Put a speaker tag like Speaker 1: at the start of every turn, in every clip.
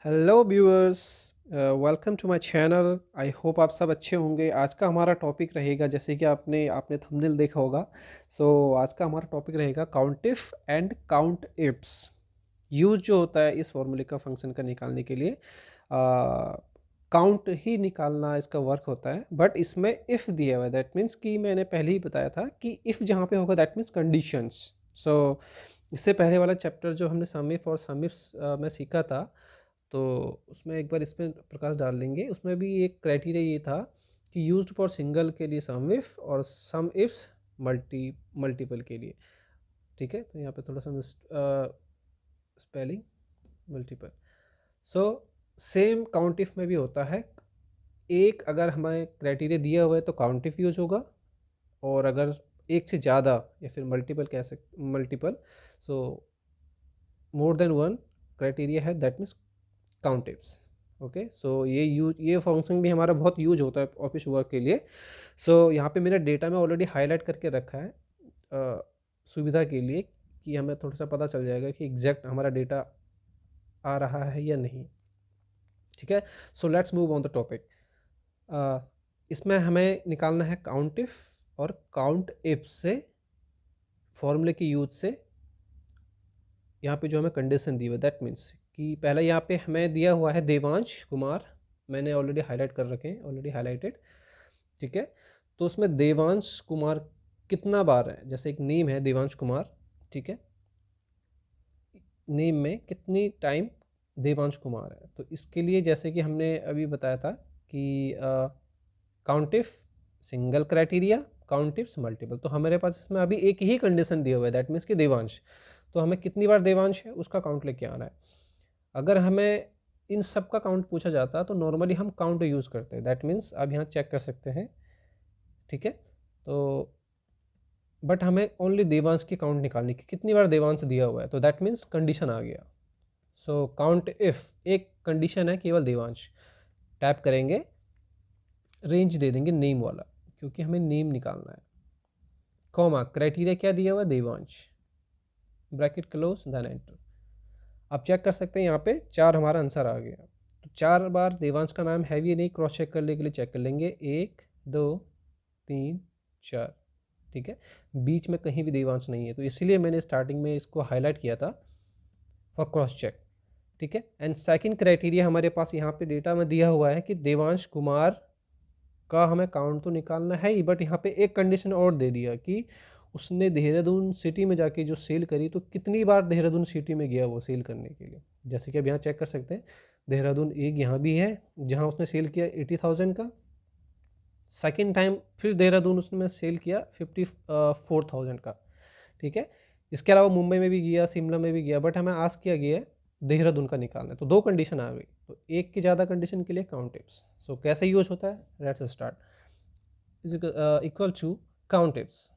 Speaker 1: Hello viewers, welcome to my channel. I hope आप सब अच्छे होंगे। आज का हमारा टॉपिक रहेगा, जैसे कि आपने आपने थंबनेल देखा होगा। आज का हमारा टॉपिक रहेगा count if and count ifs. Use जो होता है इस फॉर्मूले का फंक्शन का निकालने के लिए, काउंट ही निकालना इसका वर्क होता है, बट इसमें इफ़ दिया हुआ है। दैट मीन्स कि मैंने पहले ही बताया था कि इफ़ जहाँ पे होगा दैट मीन्स कंडीशंस। सो इससे पहले वाला चैप्टर जो हमने सम इफ और सम इफ्स में सीखा था, तो उसमें एक बार इसमें प्रकाश डाल लेंगे। उसमें भी एक क्राइटेरिया ये था कि यूज्ड फॉर सिंगल के लिए सम इफ और सम इफ्स मल्टीपल के लिए। ठीक है, तो यहाँ पे थोड़ा सा spelling multiple. So same count if में भी होता है। एक अगर हमें क्राइटेरिया दिया हुआ है तो काउंट इफ यूज होगा, और अगर एक से ज़्यादा या फिर मल्टीपल कह सकते multiple, so more than one criteria है, that means COUNTIFS. Okay, so ये फंक्शन भी हमारा बहुत यूज होता है ऑफिस वर्क के लिए। यहाँ पे मेरा डेटा में ऑलरेडी हाईलाइट करके रखा है सुविधा के लिए, कि हमें थोड़ा सा पता चल जाएगा कि एग्जैक्ट हमारा डेटा आ रहा है या नहीं। ठीक है, so let's move on the topic. इसमें हमें निकालना है काउंट इफ और काउंट इफ से फॉर्मूले की यूज से। यहाँ पे जो हमें कंडीशन दी हुई है, दैट मीन्स कि पहले यहाँ पे हमें दिया हुआ है देवांश कुमार। मैंने ऑलरेडी हाईलाइट कर रखे हैं, ऑलरेडी हाईलाइटेड। ठीक है, तो उसमें देवांश कुमार कितना बार है, जैसे एक नेम है देवांश कुमार। ठीक है, नेम में कितनी टाइम देवांश कुमार है, तो इसके लिए जैसे कि हमने अभी बताया था कि count if single criteria, count ifs multiple. तो हमारे पास इसमें अभी एक ही कंडीशन दिया हुआ है, दैट मीन्स कि देवांश। तो हमें कितनी बार देवांश है उसका काउंट लेके आना है। अगर हमें इन सब का काउंट पूछा जाता है तो नॉर्मली हम काउंट यूज़ करते हैं, दैट मीन्स अब यहाँ चेक कर सकते हैं। ठीक है, तो बट हमें ओनली देवांश की काउंट निकालनी कि कितनी बार देवांश दिया हुआ है, तो दैट मीन्स कंडीशन आ गया। सो काउंट इफ एक कंडीशन है केवल देवांश। टैप करेंगे, रेंज दे देंगे नेम वाला, क्योंकि हमें नेम निकालना है। कॉमा, क्राइटेरिया क्या दिया हुआ है, Devansh, bracket close, then enter. आप चेक कर सकते हैं यहाँ पे 4 हमारा आंसर आ गया। तो 4 बार देवांश का नाम है भी नहीं, क्रॉस चेक करने के लिए चेक कर लेंगे, 1 2 3 4। ठीक है, बीच में कहीं भी देवांश नहीं है, तो इसीलिए मैंने स्टार्टिंग में इसको हाईलाइट किया था फॉर क्रॉस चेक। ठीक है, एंड सेकंड क्राइटेरिया हमारे पास यहाँ पे डेटा में दिया हुआ है कि देवांश कुमार का हमें काउंट तो निकालना है ही, बट यहाँ पे एक कंडीशन और दे दिया कि उसने देहरादून सिटी में जाके जो सेल करी, तो कितनी बार देहरादून सिटी में गया वो सेल करने के लिए। जैसे कि अब यहाँ चेक कर सकते हैं, देहरादून एक यहाँ भी है जहाँ उसने सेल किया 80,000 का। सेकेंड टाइम फिर देहरादून उसने सेल किया 54,000 का। ठीक है, इसके अलावा मुंबई में भी गया, शिमला में भी गया, बट हमें आज किया गया है देहरादून का निकालना है। तो 2 कंडीशन आ गई, तो एक की ज़्यादा कंडीशन के लिए काउंट इफ्स। सो कैसे यूज होता है, let's start. Is equal to count ifs.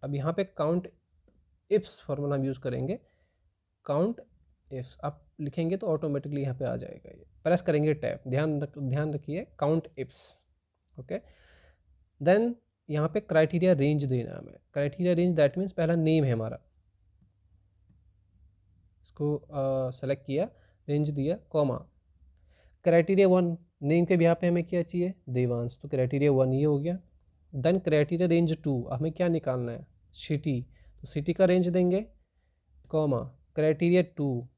Speaker 1: अब यहाँ पे काउंट इफ्स फॉर्मूला हम यूज़ करेंगे। काउंट इफ्स आप लिखेंगे तो ऑटोमेटिकली यहाँ पे आ जाएगा, ये प्रेस करेंगे टैब, ध्यान रखिए, काउंट इफ्स। ओके, देन यहाँ पे क्राइटेरिया रेंज देना है हमें। क्राइटेरिया रेंज दैट मीन्स पहला नेम है हमारा, इसको सेलेक्ट किया, रेंज दिया, कॉमा, क्राइटेरिया 1। नेम के भी यहाँ पे हमें क्या चाहिए, देवांश, तो क्राइटेरिया 1 ये हो गया। देन क्राइटेरिया रेंज 2, हमें क्या निकालना है, सिटी, तो सिटी का रेंज देंगे, कॉमा, क्राइटेरिया 2,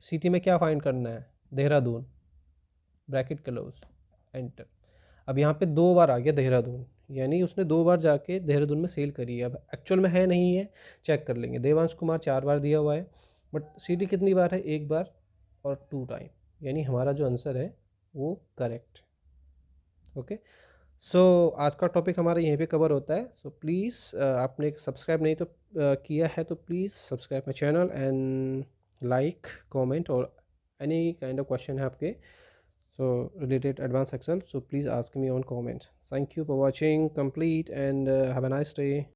Speaker 1: सिटी में क्या फाइंड करना है, देहरादून, ब्रैकेट क्लोज, एंटर। अब यहाँ पे 2 बार आ गया देहरादून, यानी उसने 2 बार जाके देहरादून में सेल करी है। अब एक्चुअल में है नहीं है, चेक कर लेंगे। देवांश कुमार 4 बार दिया हुआ है, बट सिटी कितनी बार है, 1 बार और 2 टाइम, यानी हमारा जो आंसर है वो करेक्ट। ओके, आज का टॉपिक हमारा यहीं पे कवर होता है। प्लीज़, आपने सब्सक्राइब नहीं तो किया है तो please subscribe my channel and like, comment, और एनी काइंड ऑफ क्वेश्चन है आपके related advanced Excel, so please ask me on comment. Thank you for watching complete, and have a nice day.